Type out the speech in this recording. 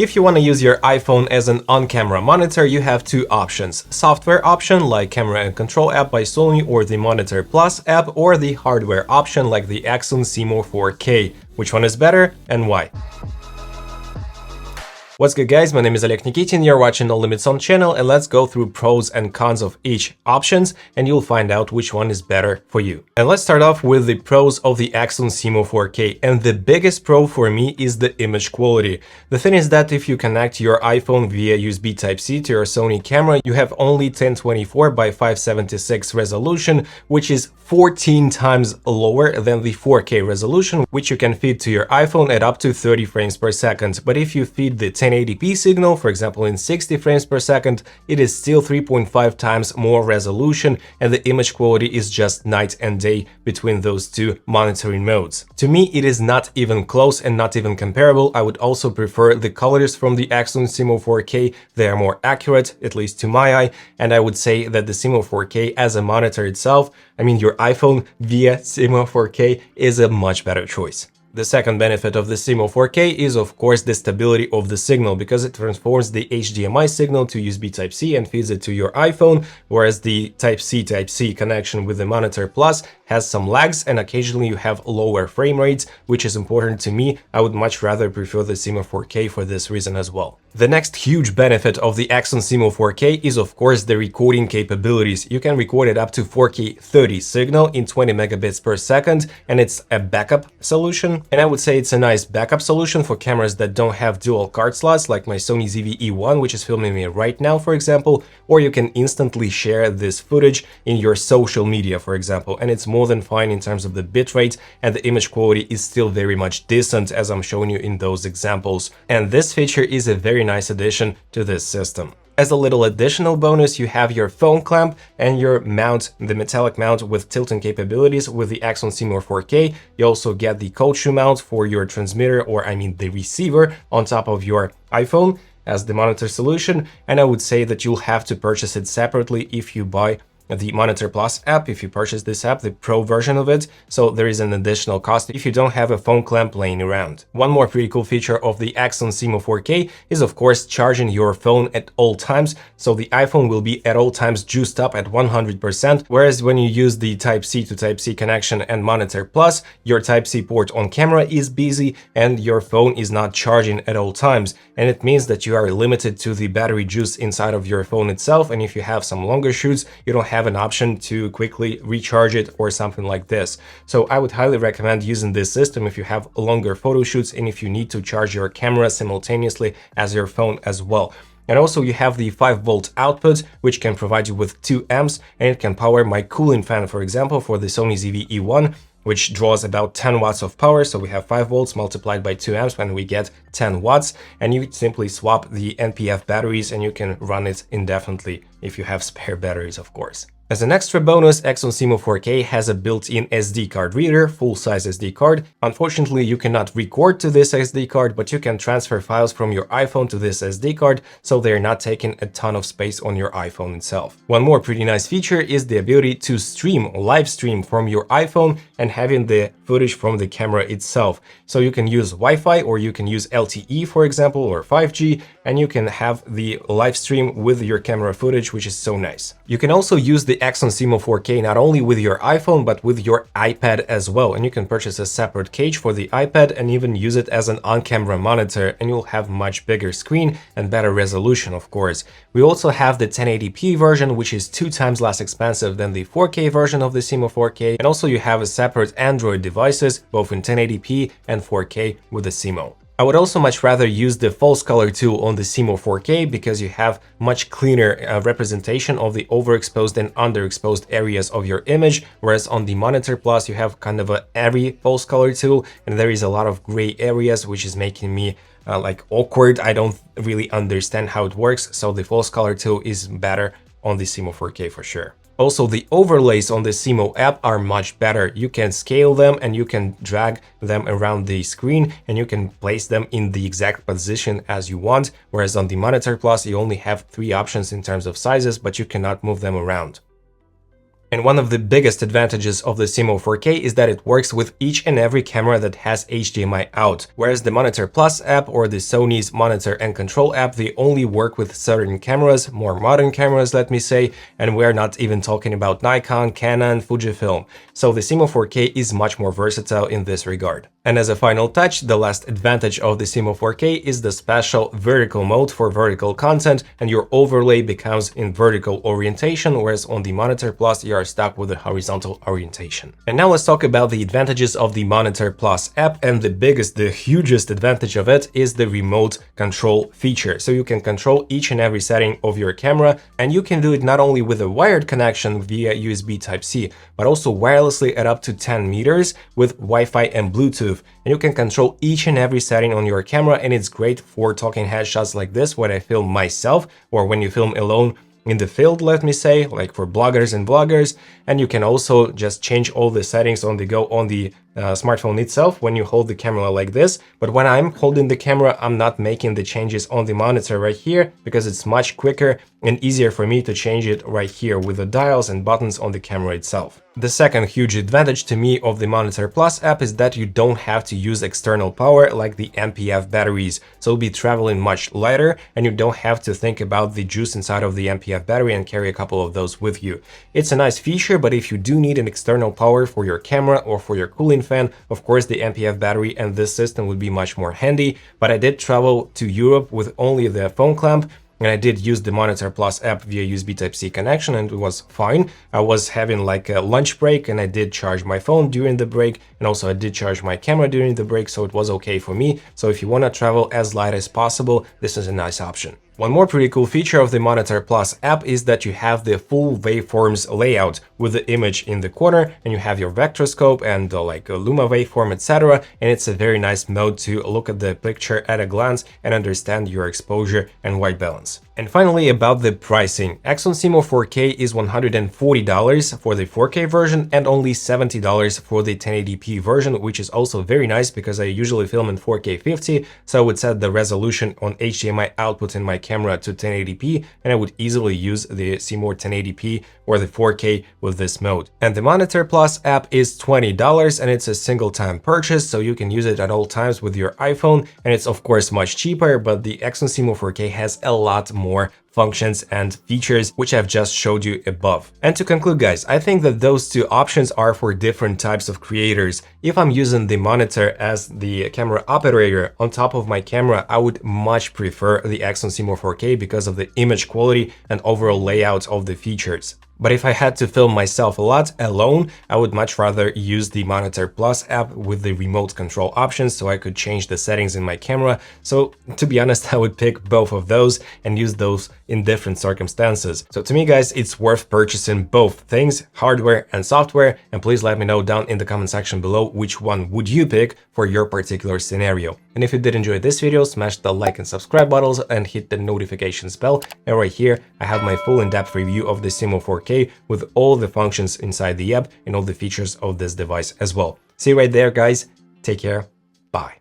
If you want to use your iPhone as an on-camera monitor, you have two options. Software option like Camera and Control app by Sony or the Monitor Plus app, or the hardware option like the Accsoon SeeMo 4K. Which one is better and why? What's good guys, my name is Oleg Nikitin, you're watching No Limits On channel, and let's go through pros and cons of each options and you'll find out which one is better for you. And let's start off with the pros of the Accsoon SeeMo 4K, and the biggest pro for me is the image quality. The thing is that if you connect your iPhone via USB Type-C to your Sony camera, you have only 1024 by 576 resolution, which is 14 times lower than the 4K resolution, which you can feed to your iPhone at up to 30 frames per second. But if you feed the 1080p signal, for example in 60 frames per second, it is still 3.5 times more resolution, and the image quality is just night and day between those two monitoring modes. To me, it is not even close and not even comparable. I would also prefer the colors from the Accsoon SeeMo 4K. They are more accurate, at least to my eye, and I would say that the SeeMo 4K as a monitor itself, I mean your iPhone via SeeMo 4K, is a much better choice. The second benefit of the SeeMo 4K is of course the stability of the signal, because it transforms the HDMI signal to USB Type-C and feeds it to your iPhone, whereas the Type-C connection with the Monitor Plus has some lags and occasionally you have lower frame rates, which is important to me. I would much rather prefer the SeeMo 4K for this reason as well. The next huge benefit of the Accsoon SeeMo 4K is of course the recording capabilities. You can record it up to 4K 30 signal in 20 megabits per second, and it's a backup solution. And I would say it's a nice backup solution for cameras that don't have dual card slots, like my Sony ZV-E1, which is filming me right now, for example, or you can instantly share this footage in your social media, for example, and it's more than fine in terms of the bitrate, and the image quality is still very much decent, as I'm showing you in those examples. And this feature is a very nice addition to this system. As a little additional bonus, you have your phone clamp and your mount, the metallic mount with tilting capabilities with the Accsoon SeeMo 4K. You also get the cold shoe mount for your transmitter, or I mean the receiver, on top of your iPhone as the monitor solution, and I would say that you'll have to purchase it separately if you buy the Monitor Plus app, if you purchase this app, the pro version of it, so there is an additional cost if you don't have a phone clamp laying around. One more pretty cool feature of the Accsoon SeeMo 4K is of course charging your phone at all times, so the iPhone will be at all times juiced up at 100%, whereas when you use the Type-C to Type-C connection and Monitor Plus, your Type-C port on camera is busy and your phone is not charging at all times, and it means that you are limited to the battery juice inside of your phone itself, and if you have some longer shoots, you don't have an option to quickly recharge it or something like this. So I would highly recommend using this system if you have longer photo shoots and if you need to charge your camera simultaneously as your phone as well. And also you have the 5-volt output, which can provide you with 2 amps, and it can power my cooling fan, for example, for the Sony ZV-E1, which draws about 10 watts of power. So we have 5 volts multiplied by 2 amps when we get 10 watts, and you simply swap the NPF batteries and you can run it indefinitely if you have spare batteries, of course. As an extra bonus, Accsoon SeeMo 4K has a built-in SD card reader, full-size SD card. Unfortunately, you cannot record to this SD card, but you can transfer files from your iPhone to this SD card, so they're not taking a ton of space on your iPhone itself. One more pretty nice feature is the ability to live stream from your iPhone and having the footage from the camera itself. So you can use Wi-Fi or you can use LTE, for example, or 5G, and you can have the live stream with your camera footage, which is so nice. You can also use the Accsoon SeeMo 4K not only with your iPhone but with your iPad as well, and you can purchase a separate cage for the iPad and even use it as an on-camera monitor, and you'll have much bigger screen and better resolution, of course. We also have the 1080p version, which is 2 times less expensive than the 4K version of the SeeMo 4K, and also you have a separate Android devices both in 1080p and 4K with the SeeMo. I would also much rather use the false color tool on the SeeMo 4K because you have much cleaner representation of the overexposed and underexposed areas of your image, whereas on the Monitor Plus you have kind of a airy false color tool and there is a lot of gray areas, which is making me like awkward. I don't really understand how it works, so the false color tool is better on the SeeMo 4K for sure. Also, the overlays on the SeeMo app are much better. You can scale them and you can drag them around the screen and you can place them in the exact position as you want, whereas on the Monitor Plus you only have 3 options in terms of sizes, but you cannot move them around. And one of the biggest advantages of the SeeMo 4K is that it works with each and every camera that has HDMI out, whereas the Monitor Plus app or the Sony's Monitor and Control app, they only work with certain cameras, more modern cameras, let me say, and we're not even talking about Nikon, Canon, Fujifilm. So the SeeMo 4K is much more versatile in this regard. And as a final touch, the last advantage of the SeeMo 4K is the special vertical mode for vertical content, and your overlay becomes in vertical orientation, whereas on the Monitor Plus you are stuck with the horizontal orientation. And now let's talk about the advantages of the Monitor Plus app, and the hugest advantage of it is the remote control feature. So you can control each and every setting of your camera, and you can do it not only with a wired connection via USB Type-C, but also wirelessly at up to 10 meters with Wi-Fi and Bluetooth. And you can control each and every setting on your camera, and it's great for talking headshots like this when I film myself or when you film alone in the field, let me say, like for bloggers and vloggers. And you can also just change all the settings on the go on the smartphone itself when you hold the camera like this. But when I'm holding the camera, I'm not making the changes on the monitor right here because it's much quicker and easier for me to change it right here with the dials and buttons on the camera itself. The second huge advantage to me of the Monitor Plus app is that you don't have to use external power like the MPF batteries. So you'll be traveling much lighter and you don't have to think about the juice inside of the MPF battery and carry a couple of those with you. It's a nice feature, but if you do need an external power for your camera or for your cooling fan, of course the MPF battery and this system would be much more handy. But I did travel to Europe with only the phone clamp, and I did use the Monitor Plus app via USB Type-C connection, and it was fine. I was having like a lunch break, and I did charge my phone during the break, and also I did charge my camera during the break, so it was okay for me. So if you want to travel as light as possible, this is a nice option. One more pretty cool feature of the Monitor Plus app is that you have the full waveforms layout with the image in the corner, and you have your vectorscope and like a Luma waveform, etc. And it's a very nice mode to look at the picture at a glance and understand your exposure and white balance. And finally, about the pricing. Accsoon SeeMo 4K is $140 for the 4K version and only $70 for the 1080p version, which is also very nice because I usually film in 4K 50, so I would set the resolution on HDMI output in my camera to 1080p, and I would easily use the SeeMo 1080p or the 4K with this mode. And the Monitor Plus app is $20, and it's a single-time purchase, so you can use it at all times with your iPhone, and it's of course much cheaper, but the Accsoon SeeMo 4K has a lot more functions and features which I've just showed you above. And to conclude, guys, I think that those two options are for different types of creators. If I'm using the monitor as the camera operator on top of my camera, I would much prefer the Accsoon SeeMo 4K because of the image quality and overall layout of the features. But if I had to film myself a lot alone, I would much rather use the Monitor Plus app with the remote control options so I could change the settings in my camera. So to be honest, I would pick both of those and use those in different circumstances. So to me, guys, it's worth purchasing both things, hardware and software. And please let me know down in the comment section below which one would you pick for your particular scenario. And if you did enjoy this video, smash the like and subscribe buttons and hit the notifications bell. And right here, I have my full in-depth review of the SeeMo 4K with all the functions inside the app and all the features of this device as well. See you right there, guys. Take care. Bye.